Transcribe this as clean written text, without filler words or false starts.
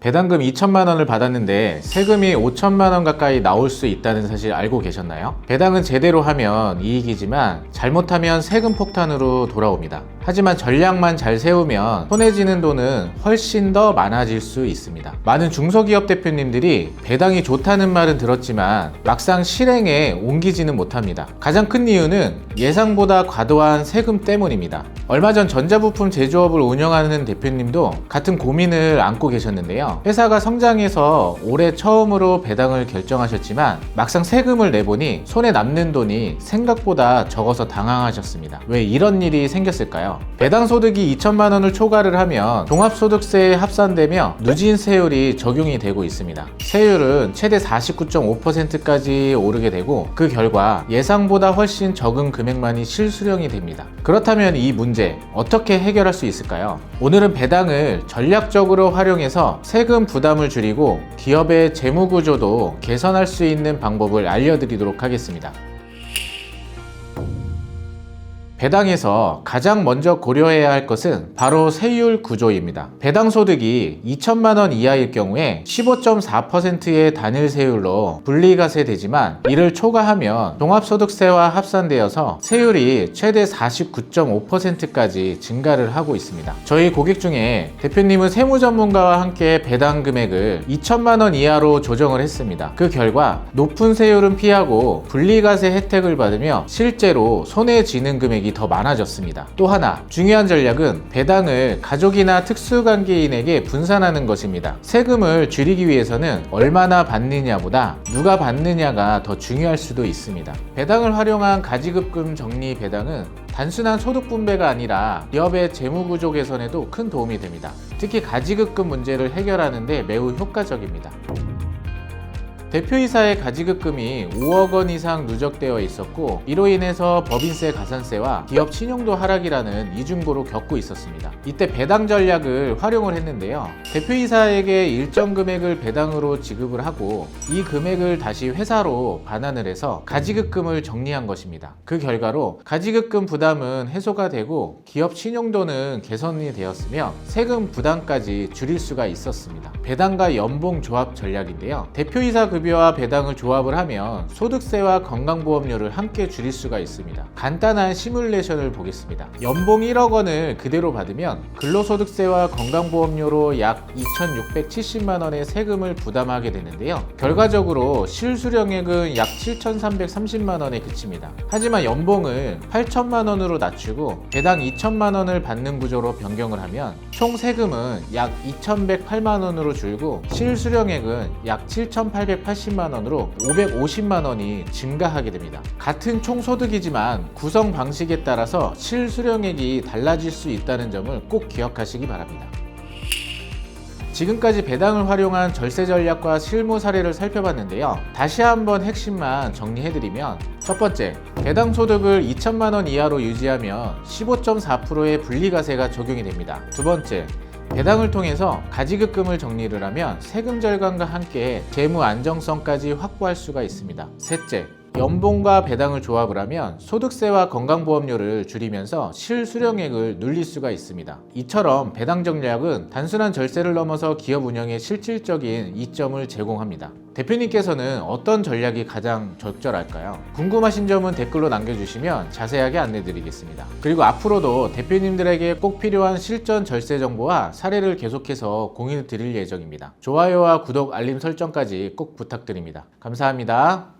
배당금 2천만 원을 받았는데 세금이 5천만 원 가까이 나올 수 있다는 사실 알고 계셨나요? 배당은 제대로 하면 이익이지만 잘못하면 세금 폭탄으로 돌아옵니다. 하지만 전략만 잘 세우면 손에 쥐는 돈은 훨씬 더 많아질 수 있습니다. 많은 중소기업 대표님들이 배당이 좋다는 말은 들었지만 막상 실행에 옮기지는 못합니다. 가장 큰 이유는 예상보다 과도한 세금 때문입니다. 얼마 전 전자부품 제조업을 운영하는 대표님도 같은 고민을 안고 계셨는데요. 회사가 성장해서 올해 처음으로 배당을 결정하셨지만 막상 세금을 내보니 손에 남는 돈이 생각보다 적어서 당황하셨습니다. 왜 이런 일이 생겼을까요? 배당 소득이 2천만 원을 초과를 하면 종합소득세에 합산되며 누진세율이 적용이 되고 있습니다. 세율은 최대 49.5%까지 오르게 되고 그 결과 예상보다 훨씬 적은 금액만이 실수령이 됩니다. 그렇다면 이 문제 어떻게 해결할 수 있을까요? 오늘은 배당을 전략적으로 활용해서 세금 부담을 줄이고 기업의 재무 구조도 개선할 수 있는 방법을 알려드리도록 하겠습니다. 배당에서 가장 먼저 고려해야 할 것은 바로 세율 구조입니다. 배당 소득이 2천만 원 이하일 경우에 15.4%의 단일 세율로 분리과세 되지만 이를 초과하면 종합소득세와 합산되어서 세율이 최대 49.5%까지 증가를 하고 있습니다. 저희 고객 중에 대표님은 세무 전문가와 함께 배당 금액을 2천만 원 이하로 조정을 했습니다. 그 결과 높은 세율은 피하고 분리과세 혜택을 받으며 실제로 손에 쥐는 금액이 더 많아졌습니다. 또 하나 중요한 전략은 배당을 가족이나 특수관계인에게 분산하는 것입니다. 세금을 줄이기 위해서는 얼마나 받느냐보다 누가 받느냐가 더 중요할 수도 있습니다. 배당을 활용한 가지급금 정리 배당은 단순한 소득 분배가 아니라 기업의 재무구조 개선에도 큰 도움이 됩니다. 특히 가지급금 문제를 해결하는 데 매우 효과적입니다. 대표이사의 가지급금이 5억 원 이상 누적되어 있었고 이로 인해서 법인세 가산세와 기업 신용도 하락이라는 이중고로 겪고 있었습니다. 이때 배당 전략을 활용을 했는데요. 대표이사에게 일정 금액을 배당으로 지급을 하고 이 금액을 다시 회사로 반환을 해서 가지급금을 정리한 것입니다. 그 결과로 가지급금 부담은 해소가 되고 기업 신용도는 개선이 되었으며 세금 부담까지 줄일 수가 있었습니다. 배당과 연봉 조합 전략인데요. 대표이사 급여와 배당을 조합을 하면 소득세와 건강보험료를 함께 줄일 수가 있습니다. 간단한 시뮬레이션을 보겠습니다. 연봉 1억 원을 그대로 받으면 근로소득세와 건강보험료로 약 2,670만 원의 세금을 부담하게 되는데요. 결과적으로 실수령액은 약 7,330만 원에 그칩니다. 하지만 연봉을 8천만 원으로 낮추고 배당 2천만 원을 받는 구조로 변경을 하면 총 세금은 약 2,108만 원으로 줄고 실수령액은 약 7,880만 원으로 550만 원이 증가하게 됩니다. 같은 총소득이지만 구성 방식에 따라서 실수령액이 달라질 수 있다는 점을 꼭 기억하시기 바랍니다. 지금까지 배당을 활용한 절세 전략과 실무 사례를 살펴봤는데요. 다시 한번 핵심만 정리해드리면 첫 번째, 배당 소득을 2천만 원 이하로 유지하면 15.4%의 분리과세가 적용이 됩니다. 두 번째, 배당을 통해서 가지급금을 정리를 하면 세금 절감과 함께 재무 안정성까지 확보할 수가 있습니다. 셋째, 연봉과 배당을 조합을 하면 소득세와 건강보험료를 줄이면서 실수령액을 늘릴 수가 있습니다. 이처럼 배당 전략은 단순한 절세를 넘어서 기업 운영에 실질적인 이점을 제공합니다. 대표님께서는 어떤 전략이 가장 적절할까요? 궁금하신 점은 댓글로 남겨주시면 자세하게 안내드리겠습니다. 그리고 앞으로도 대표님들에게 꼭 필요한 실전 절세 정보와 사례를 계속해서 공유드릴 예정입니다. 좋아요와 구독, 알림 설정까지 꼭 부탁드립니다. 감사합니다.